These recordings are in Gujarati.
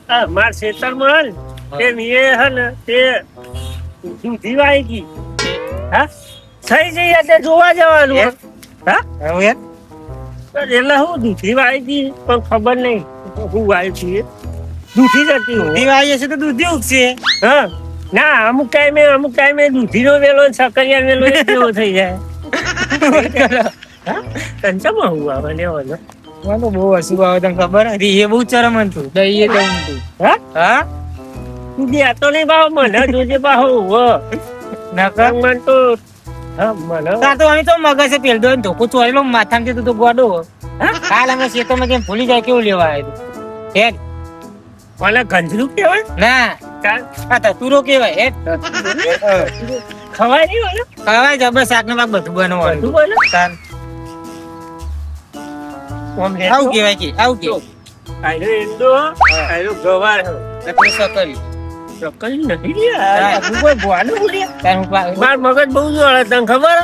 માર ખેતરમાં તે નીએ હે ને તે દૂધી વાઈ ગઈ. હા થઈ જઈએ તે જોવા જવાનું. હા હવે એટલે હું દૂધી વાઈ ગઈ પણ ખબર નહીં હું વાઈ છીએ દૂધી જતી દૂધી વાવીએ છે તો દૂધી ઉગશે. હા ના અમુક ટાઈમે દૂધીનો વેલો સકરિયા વેલો એક જેવો થઈ જાય. કંચમાં હું આવે લેવાનો. મને તો બહુ હસવું આવે તને ખબર હતી એ બહુ ચરમ હતું દઈએ તો ઊંધું. હા હા દે તો નહીં બાવ મને જોજે બાહુ નકર મન તો હા મને તાર તો અમે તો મગજ છે પેલ દો ધોકો ચોરેલો માથામાં તું તો ગોડો. હા કાલ અમે ખેતરમાં કેમ ભૂલી જાય કેવું લેવા આવ્યું હેડ મને ગંજરું કહેવાય ના ચાલ આ તતુરો કેવાય હેડ ખવાય નહીં મને ખવાય જબર શાક ને બાક બધું બનાવવાનું. બધું બને? તાન આમ લેતો. આવું કેવાય કે આવું કે આયરો ઈંડો આયરો ગવાર હે. નકર સકરી ચક્કરી નથી લ્યા આ કોઈ ભવાનું બોલ્યા તાર હું માર મગજ બહુ જોડે તને ખબર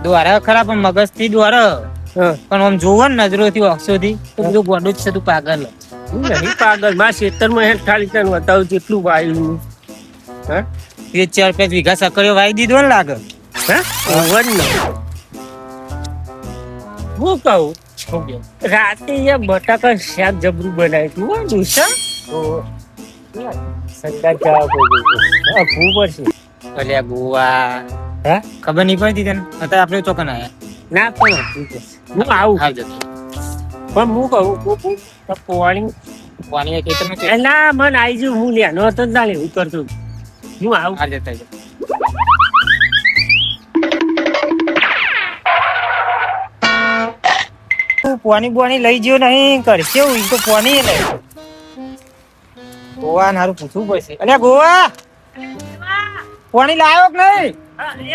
દ્વારા ખરા પણ મગજ થી દ્વારા હા પણ આમ જોવો ને નજરો થી અક્ષો થી તો બધું ગોડું જ છે તું પાગલ. હું નહીં પાગલ મારા ખેતરમાં હેઠ ખાલી તને બતાવું જેટલું વાયુ હા એ 4-5 વીઘા સકરીઓ વાઈ દીધો ને લાગે. હા વન હું કહું રાતે યાર બટાકા શાક જબરું બનાવ્યું તું હો દુસા સંડા જવા હા ભૂ પડશે અલ્યા ગોવા હા ખબર નહીં પડતી તને અત્યારે આપણે ચોકન આયા ના પણ હું આવું હાલ જતો પણ હું કહું પોવાણી પાણી ખેતરમાં છે ના મને આવી જવું હું લ્યા નતો ના લેવું કરતો હું આવું હાલ જતા જતા. તું પોની લઈ ગયો નહીં કર કેવું ઈ તો પોની લઈ ગોવા હારું પૂછવું પડશે. અલ્યા ગોવા પોણી લાવ્યો કે નહીં?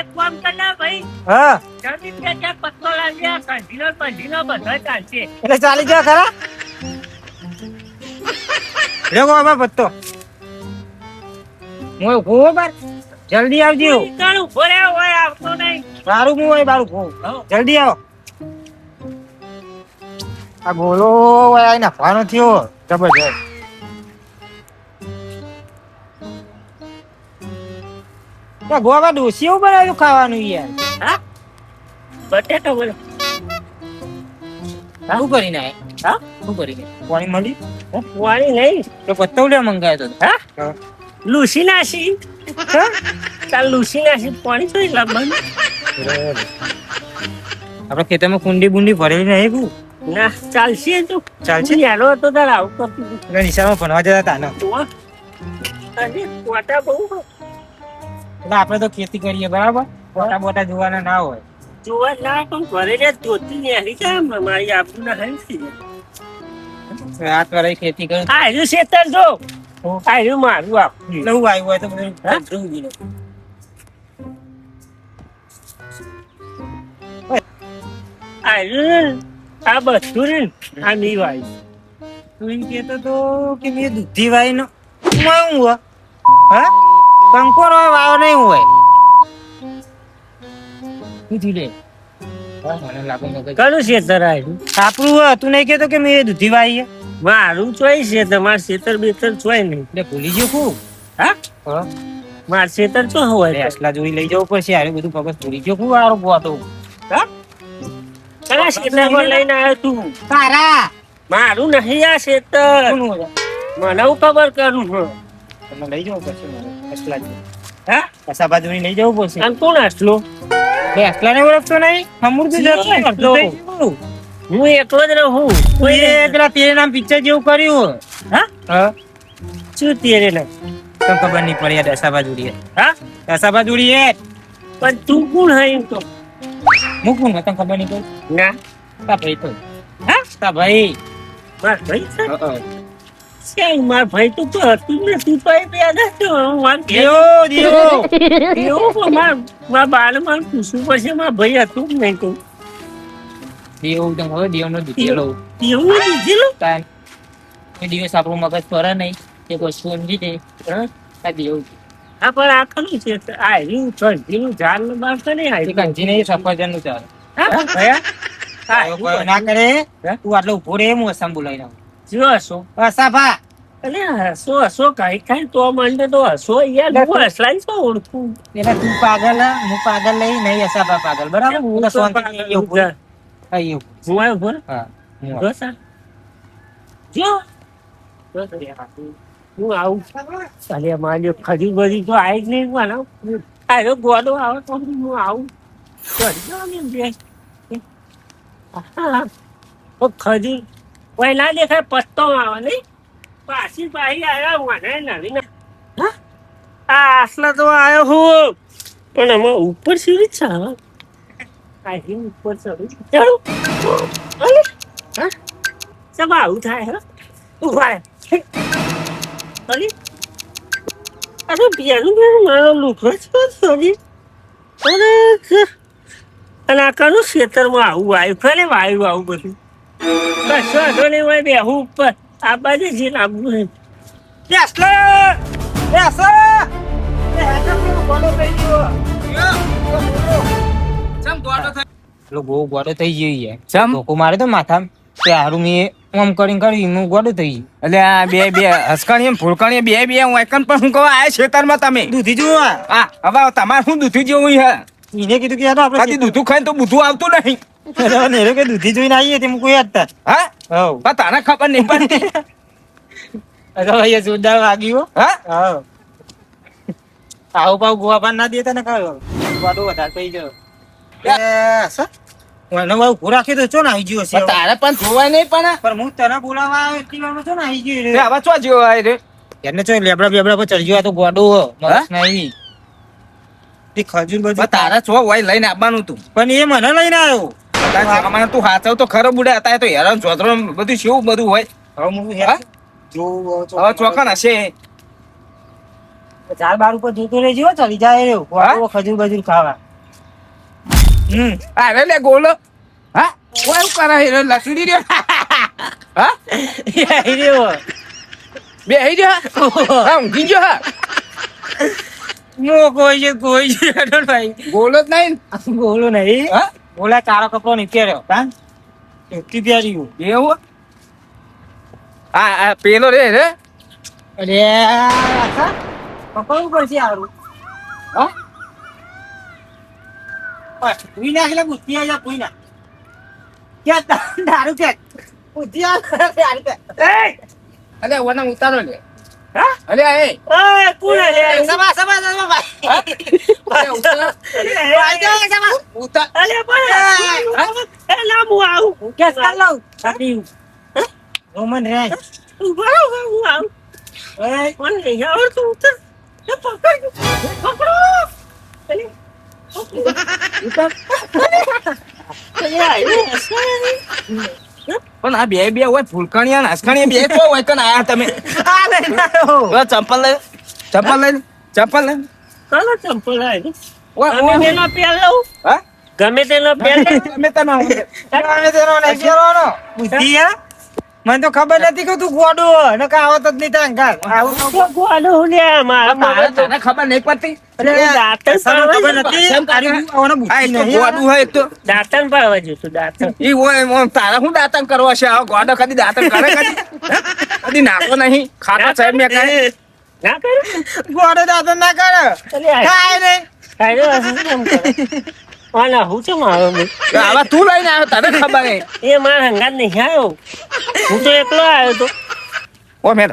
એક કામ કરના ભાઈ હા જલ્દી ત્યાં પત્તો લાવ્યા કંઢીનો બધા ચાલશે એટલે ચાલી જા ખરા લે ગોવા પત્તો હું ગોવા બાર જલ્દી આવજો. નીકળું ભરે હોય આવતો નહીં બારું હું હોય બારું ગો જલ્દી આવો. આ ગોલો આઈ નાખવાનો થયો જબરજસ્ત. ગોવા ડોસી એવું બનાવ્યું ખાવાનું યાર. હા બટેટા બોલો શું કરીને આયા? હા શું કરીને પાણી મળી વાણી નહીં તો પત્તો લે મંગાયો તો હા લૂસી નાસી હા કાલ લૂસી નાસી પાણી જોઈ લાવવાનું આપડે ખેતરમાં કુંડી બુંડી ભરેલી નહીં કુ ના ચાલશે તું ચાલશે? યારો હતો તાર આવું કરતું એટલે નિશાળમાં ભણવા જતા હતા ને તું અરે કોટા બહુ એટલે આપડે તો ખેતી કરીએ બરાબર બોટા બોટા જોવાના ના હોય. જોવા ના પણ ઘરે રે ધોતી નેહરી જાય મારી આબરૂ ના હરી રાત વાળી ખેતી કરું આ રહ્યું શેતર જો આ રહ્યું મારું આપ એટલે હું આવ્યું હોય તો બધું જોઈ ગયું. આ રહ્યું આ બધું રે આ નહીં વાય તું એમ કહેતો તો કે મેં દૂધી વાઈ નો હું હોય હા કંકોર હોય વાયો નહીં હોય દૂધી લે મને લાગે મગજ કયું શેતર આવ્યું આપણું હોય તું નહીં કહેતો કે મેં દૂધી વાઈ છે મારું ચોય છે તમારે શેતર બેતર ચોય નહીં એટલે ભૂલી ગયો ખૂબ હા માર શેતર ચો હોય ફેસલા જોઈ લઈ જવું પડશે યાર બધું મગજ ભૂલી ગયો ખૂબ આરો બોતો હા કયા શેતરમાં લઈને આવ્યો તું તારા મારું નહીં આ શેતર કોનું હોય મને હું ખબર કરું છું તમને લઈ જવું પડશે મારે ફેસલા જોઈ હા કસા બાજુ લઈ જવું પડશે અને કોણ આટલો ફેસલા ને ઓળખતો નહીં સમૃદ્ધિ જતો હું એકલો જ રહું કોઈ પેલા તેરે નામ પિક્ચર જેવું કર્યું હા હા શું તેરે ના તને ખબર નહીં પડી યાર દસાબા જોડી હા દસાબા જોડી પણ તું કોણ હે એમ તો મૂકું ને તને ખબર નહીં પડી ના તા ભાઈ તો હા તા ભાઈ માર ભાઈ છે શ્યામ માર ભાઈ તું તો હતું ને તું તો એ પેદા છો હું વાત દિયો દિયો એવું પણ માર બાળ માર પૂછવું પડશે માર ભાઈ હતું જ નહીં તું દિયો તને હવે દિયો નો દીધેલો એવું દીધેલું તાન એ દિવસ આપણું મગજ ફરે નહીં તે કોઈ સમજી દે હા આ દિયો હા પણ આ ખરું છે આ રહ્યું કંઠીનું ઝાડ નું બાર તો નહીં એ આવ્યું કંજી નહીં સફરજન નું ચાલે હા ભયા હા કોઈ ના કરે તું આટલો ઉભો રે હું અસમ બોલાવી નાખું જો હશો અસાફા અલે હસો હસો કાંઈ કાંઈ તો માંડે તો હસો યાર હું હસલાઈ તો ઓળખું પેલા તું પાગલ હે, હું પાગલ નહીં હસાબા પાગલ બરાબર હું હું તો શાંતિ પાગલ એવું બોલ. હા, એવું. હું આવ્યો બોલ હા, હું આવું. બસ આ. જો બસ યાર, હું આવું અલે મારી ખરી બરી તો આવી જ નહીં મને આયો ગોડો આવે તો હું આવું કરી દો ને બે હા ઓ ખરી પહેલા દેખાય પત્તો આવે નહીં પાછી આવ્યા મને નવી હા આ આસલા તો આવ્યો હું પણ આમાં ઉપર સીડી જ છે હવે આઈ ઉપર ચડું ચાલો અલે હા સબ આવું થાય હે ઉભા રહે અલી અરે બેનું મારો લુખો છે સોરી અરે અને આ કનું ખેતરમાં આવું આવ્યું ખરે વાયુ આવું બધું કશો વાંધો નહીં હોય બેહું ઉપર આ બાજુ જે લાવવું છે પેલો બહુ ગોડો થઈ ગયો યાર. ચમ? ધોકો મારે તો માથામાં તે હારું મેં આમ કરી હું ગોડો થઈ ગયો. એટલે આ બે હસકાણી ફૂલકાણી બે વાયકન પણ હું કહું આ ખેતરમાં તમે દૂધી જોવા હા હવે તમારે શું દૂધી જેવું હે એને કીધું કે યાર આપણે કદી દૂધું ખાઈને તો બુધું આવતું નહીં નેરો કે દૂધી જોઈને આવીએ તે હું કોઈ હતા હા હવ પણ તને ખબર નહીં પડતી અરે ભાઈ જોરદાર વાગ્યું હા હવ આવું પાવ ગોવા પાન ના દેતા ને કયો ગોડો વધારે થઈ ગયો મને બહુ ઉભો રાખ્યો તો ચો ને આવી ગયો છે પણ તારે પણ જોવાય નહીં પણ પણ હું તને બોલાવા આવ્યો એટલી વારમાં ચો ને આવી ગયો તે હવે ચો જેવો આય રે એને ચો લેબડા બેબડા પર ચડી ગયો આ તો ગોડો મગજ નહીં એ ખજૂર પણ બધું તારે ચો હોય લઈને આવવાનું તું પણ એ મને લઈને આવ્યો મને તું હાચવ તો ખરો બુડે હતા તો હેરાન ચોતરો બધું શેવું બધું હોય હવે હું હા? હવે ચોકન હશે ચાર બાર ઉપર જતો રહેજો ચડી જાય રહ્યો ગોડો ખજૂર બજૂર ખાવા અરે લે ગોલો હા કોઈ કરે રે લસડી રે હા આવી રહ્યો બે હઈ રે હા ઊંઘી ગયો હા મો કોઈ છે અડોલ ભાઈ ગોલો જ નહીં બોલો નહીં હા બોલા કાળો કપડો નહીં પહેર્યો હા એટલી પહેર્યું એવું આ પેલો રે રે અરે પકડવું પડશે આવડું હા ભૂઈ નાખેલા બુદ્ધિ આવી જા ભૂઈ ના ક્યાં દારૂ કે બુદ્ધિ દારૂ કે અલે ઓને ઉતારો લે હા અલે એ એ કોણ લે સમા ભાઈ અલે ઉતારો ઉતાર અલે પણ એ લાંબુ આવું કે ચાલ લઉં સાડી રોમન રે ઉભા હું આવું એ કોણ નહીં આવડતું ઉતર એ પકડ પકડો અલે પણ આ બે હોય ફૂલકાણીયા નાસકાણીયા બે તો હોય કન આયા તમે આ લઈ આવ્યો ચંપલ લઈ ચંપલ લઈ કલો ચંપલ આવી ઓય ગમે ઓય તેનો પહેર લઉં હા ગમે તેનો પહેર લઉં તમે તને અમે તેનો નહીં પહેરવાનો બુદ્ધિ હે મને તો ખબર નથી કે તું ગોડો ને કાવત જ નહીં તા અંગાર આવું તો ગોડો લે મારા મારા તો તને ખબર નહીં પડતી દાંતણ ખબર પાડવા નથી કેમ તારી આવવાનો આ બુદ્ધિ એક તો નહીં ગોડું હોય એક તો દાંતણ પાડવા જઈશું દાંતણ ઈ હોય તારા હું દાંતણ કરવા છે આ ગોડો કદી દાંતણ કરે કદી નાખો નહીં ખાતા સાહેબ મેં કહે ના કરે ગોડો દાદા ના કરે અલે આ કાય નહીં કાયદો હશે કેમ કરે આના હું છે મારો હવે તું લઈને આવ્યો તને ખબર નહીં એ મારા હંગાત નહીં આવ્યો હું તો એકલો આવ્યો તો ઓ મેર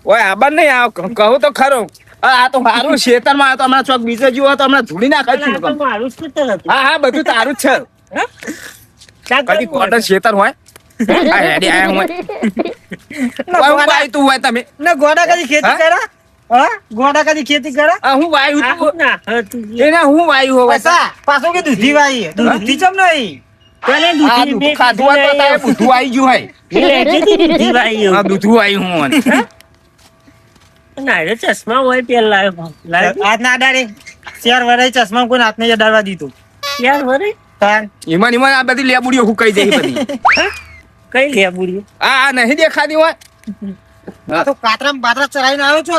ઓય આબર નહીં આવ કહું તો ખરો આ તો મારું ખેતરમાં આવ્યો તો હમણાં ચોક બીજે જીવો તો હમણાં ધૂળી ના આ તો ખાઈ મારું જ ખેતર હતું હા હા બધું તારું જ છે ક્યાં કદી કોટર ખેતર હોય આ હેડી આયા હોય ઓય હું વાય તું હોય તમે ને ગોડા કદી ખેતી હા? કરા હા ગોડા કદી ખેતી કરા આ હું વાયું આ તું હું ના હતું એને હું વાયું હોય પૈસા પાછો કે દૂધી વાઈ દૂધી ચમ નહીં તને આ દૂધી દૂધ મેં ખાધું હોય તો તારે બુધું આવી ગયું હોય મેં લેતી હતી દૂધી વાઈ આ દૂધું આવ્યું હું મને. ના એ ચશ્મા હોય પેલા લાવ્યો હાથ ના અડાડે 4 વર્ષ ચશ્મા કોઈ હાથ નહીં અડાડવા દીધું યાર વરે તાન એમાં આ બધી લેબુડીઓ હુકાઈ જાય બધી કઈ લે બુડી આ નહીં દેખાતી હોય આ તો કાતરામાં બાતરા ચરાઈને આવ્યો છો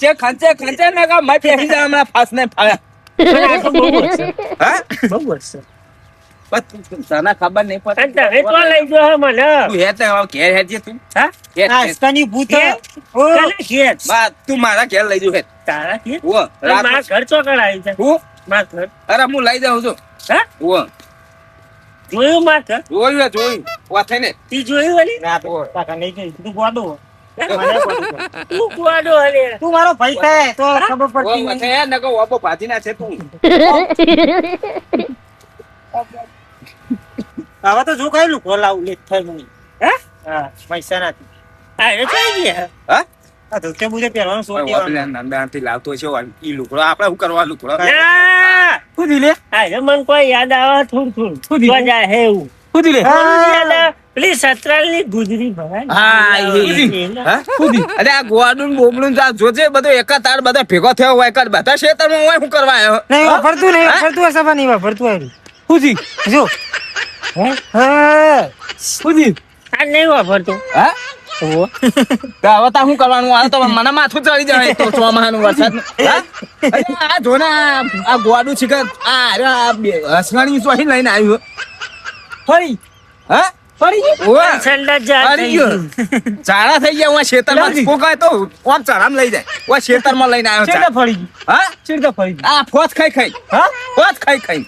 જે ખંચે ના કા મેં પહેરી જા હમણાં ફાસ ને ફાયા પણ આ તો બહુ વર્ષ હા બહુ વર્ષ તને ખબર નહીં પડતી. અને તમે તો લઈ જાઓ મને તું હેત હવે ઘેર હેડજે તું. હા હેત, આ હેત. હસકાની ભૂત ઘેર? ઓ ચાલે ઘેર. તું મારા ઘેર લઈ જુ હેત. તારા ઘેર? ઓ અને મારા ઘર ચોકડ આવી છે હું મારા ઘર અરે હું લઈ જાઉં છું. હા ઓ જોયું મારા ઘર જોયું ઓ થઈને તી જોયું વળી ના તો કાકા નહીં જોઈ. તું ગોડો મને ગોડો. તું કુવાડો હલે તું મારો ભાઈ થાય તો ખબર ઓ પડતી વથે નહીં. નકો ઓબો ભાજી ના છે તું. હવે તો જો કઈ લુકો લાવું લેટ થાય મને. હે હા પૈસા નથી. આ એ થઈ ગયા હા આ ધોતે બુધે પહેરવાનું શું ઓય ઓપલે નંદાથી લાવતો છે ઈ લુકડો આપણે શું કરવા લુકડો. ના શું દિલે આ એ મને કોઈ યાદ આવે થોડું શું થયું? તો જાય હે એવું શું દિલે મને યાદ આવે, પેલી સતરાલની ગુજરી ભરાય ને. હા એના. હા અરે આ ગોવાડું બોબડું જા જોજે બધો એકા તાર બધા ભેગો થયો હોય એકા બધા શેતરમાં હોય શું કરવા આવ્યો. નહીં વાપરતું નહીં હા? વાપરતું સભા નહીં વાપરતું આવ્યું સુજી જો હે? હા સુજી આ નહીં વાપરતું હા તો હવે તા શું કરવાનું આ તો મને માથું ચડી જાય તો ચોમાહાનું વરસાદ આ જો ને આ ગોવાડું છે કે આ હસગાણી ચોહી લઈને આવ્યો ફરી હા ફરી ગયું? ઓય સંડાસ જા ફરી થઈ ગયો. ગયું. ચારા થઈ ગયા હું ખેતરમાં લાવજી. કોકાય તો ઓમ ચારામ લઈ જાય હું ખેતરમાં લઈને આવ્યો ચેડે ચા. ફરી ગયું? હા ચેડે ફરી ગયું? આ ફોજ ખાઈ હા ફોજ ખાઈ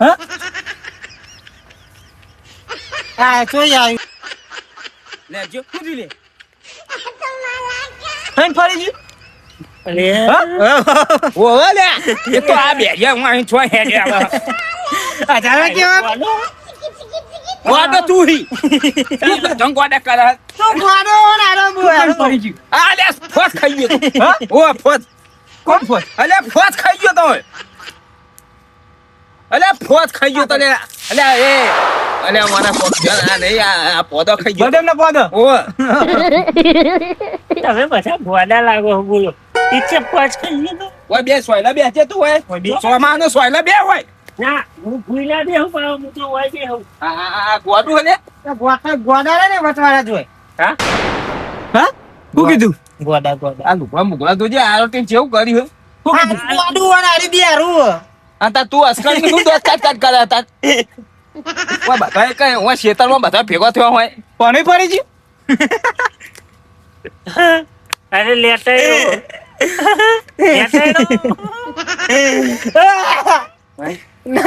હા આ ચોઈ આવ્યું લેજો સુજી લે ફરી ફરી ગયું? અરે ઓહો લે એ તો આ બેરિયા હું અહીં છો હેડે આવે આ જાણે કેવા ગોડો તું હી તું ગોડા કરે તું ગોડો નારો બુઆ ફરી ગયું આ લે ફોજ ખાઈ ગયો તું. હા? ઓ ફોજ કોણ ફોન અલે ફોજ ખાઈ ગયો તો અલે ફોજ ખાઈ ગયો તો લે અલે એ અલે મારા ફોજ આ નહીં આ પોદો ખાઈ ગયો બડેમ ના પોદો ઓ તમે બધા ભોળા લાગો છો, બોલો ઈચ્છે પાંચ કરી લીધું ઓય બે સોયલા બે છે તું હોય ઓય બે. સોમાનો સોયલા બે હોય ના હું ભૂલા દે હું પણ હું તો હોય દે હું આ ગોડું હલે ગોડા ને વચવાડા જોય હા હા શું કીધું ગોડા ગોડા આ લુકડા મુકડા તો જે આરોટી જેવું કર્યું ગોડું વાળી બી હારું આ તા તું અસ્કર નું દોસ્ત કાટ કરે તા ઓય બધા કઈ ઓય ખેતરમાં બધા ભેગો થયો હોય પાણી ફરી ગયું અરે લેટાયો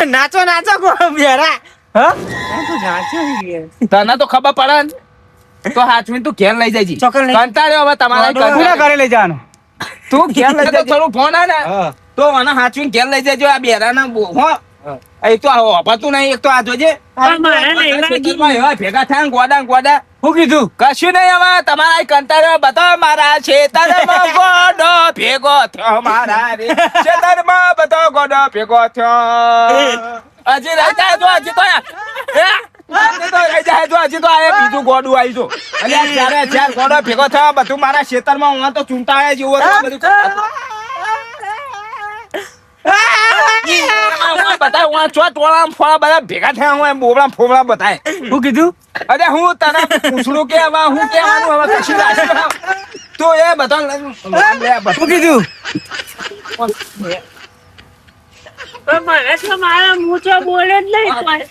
નાચો નાચો ગો બેરા હા તને તો ખબર પડે ને. તો હાચવીને તું ઘેર લઈ જાય ચોકલ લઈ- કંટાળ્યો હવે તમારા કોના ઘરે લઈ જવાનું તું ઘેર લઈ જાય થોડું ફોન આવે ને હા તો મને હાચવીને ઘેર લઈ જજો આ બેરાના હો એ તો વાપરતું નહીં એક તો આ જોજે પણ મારે નહીં લાગી. ખેતરમાં એવા ભેગા થાય ને ગોડા ને ગોડા શું કીધું કશું નહીં હવે તમારા કંટાળો બધા મારા ખેતરમાં ગોડો ભેગો થયો મારા રે ખેતરમાં બધો ગોડો ભેગો થયો હજી રહી જાય તો હજી તો હજી તો રહી જાય તો હજી તો આ બીજું ગોડું આવી જો અને આ ચાર ગોડો ભેગો થયો બધું મારા ખેતરમાં હું તો ચૂંટાયા જેવો હતો બધું બધા હું ચો ટોળા ફોળા બધા ભેગા થયા હું બોબડા ફોબડા બતાય શું કીધું અરે હું તને પૂછડું કે હવે હું કહેવાનું હવે કશું રાખ્યું તો એ બધા શું કીધું પણ મને તો મારા મૂછો બોલે જ નહીં કોઈ.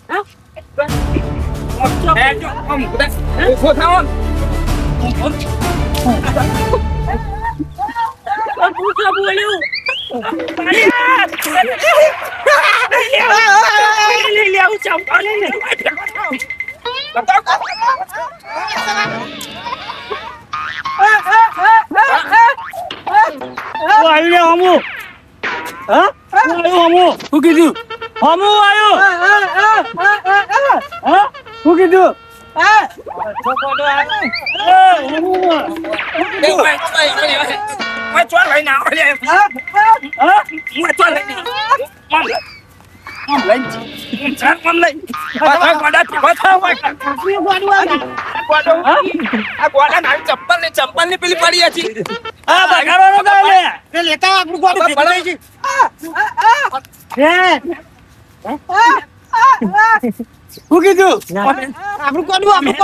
હા? ઉભો થાઓ પણ મૂછો બોલ્યું લઈ લે આવું ચંપા લઈ લે આવ્યો હમુ હા આવ્યો હમુ શું કીધું હમુ આવ્યો હા શું કીધું ચંપલ ની પેલી પડી હતી આ બગાડવાનો કાલે તે લેતા આવ, આપણું ગોડું ભેગું થઈ ગયું. શું કીધું આપણું ગોડું આપણું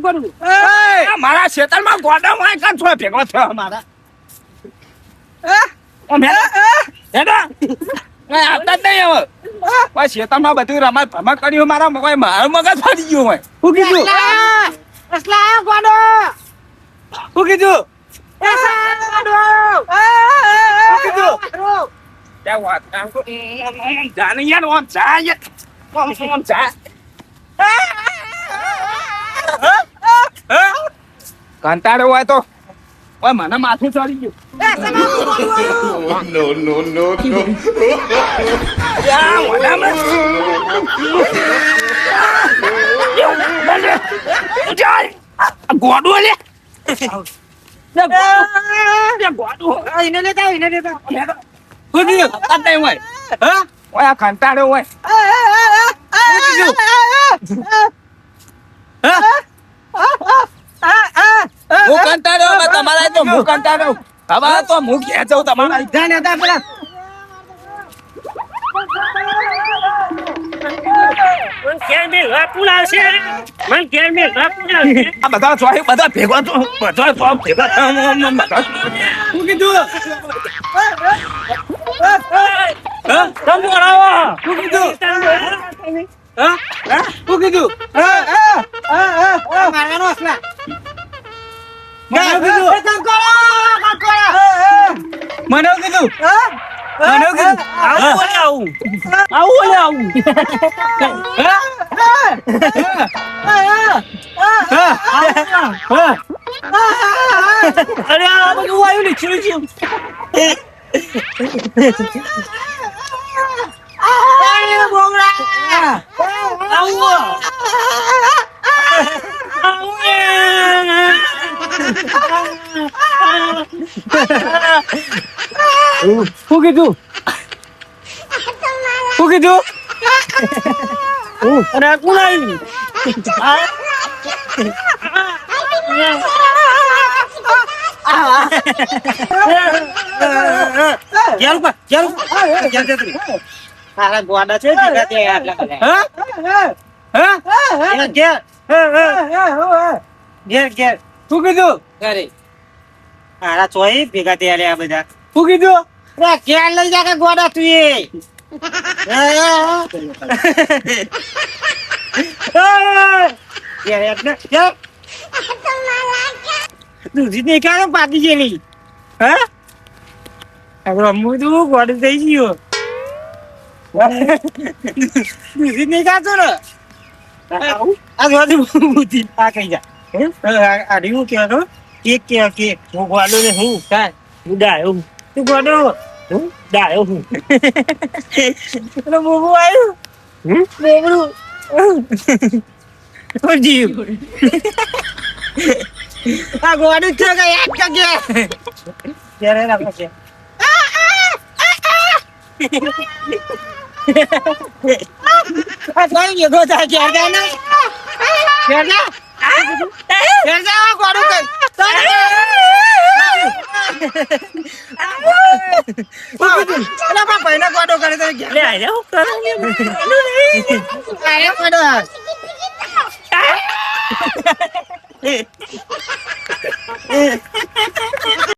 ગોડું મારા ખેતરમાં ગોડા માં છો ભેગો થયો મારા ઓમ હેડા કઈ આપતા જ નહીં હવે કોઈ શેતાનમાં બધું રમત ભમત કર્યું મારા કોઈ મારું મગજ ફરી ગયું હોય શું કીધું અસલા આયો ગોડો શું કીધું ત્યાં વાત જાને યાર ઓમ જા યાર ઓમ જા કંટાળો હોય તો ઓય મને માથું ચડી ગયું No, no, no, no. યા વડામાં ગોડો લે ગોડો એને લેતા શું થયું આ નહીં હોય ઓય આ કંટાળો હોય હું કંટાળો હવે તમારા તો હું કંટાળો હવે તો હું ખેંચું તમારા જાને હતા પેલા મને ઘેર મેલવા કોણ આવશે? મને ઘેર મેલવા કોણ આવશે? આ બધા ચોય બધા ભેગા તો બધા તો ભેગા બધા શું કીધું તમે બોલાવો. શું કીધું શું કીધું મારવાનો અસલા મને કીધું મને કીધું મને કીધું આવું બોલે આવું. આવું બોલે આવું. અરે આ બધું આવ્યું લીચું છું. શું કીધું શું કીધું અરે આ કોણ આવ્યું? તારા ગોડા છે ભેગા થયા આટલા ઘેર ઘેર શું કીધું ઘરે તારા ચોય ભેગા થયા લે આ બધા શું કીધું ઘેર લઈ જા કે ગોડા તું દૂધી દેખાડો પાકી ગયેલી હા રમવું તું ગોડું થઈ ગયું દૂધી દેખાતો ને આ બધું બુદ્ધિ આ કઈ જા આડી હું કહેતો કેક કેક હું ગોડો ને હું કાય હું ડાયો હું. તું ગોડો હું ડાયો હું. પેલો બોબો આવ્યું બોબડું ઓ જીવ આ ગોડું છે કે યાદ કરજે જ્યારે રાખો છે આ કોઈ યગો તા કે આને કેરલા કેરલા ગોડું કઈ પેલા ભાઈને ગોડો કરે તો લે આયા હું કરો ને. આયો ગોડો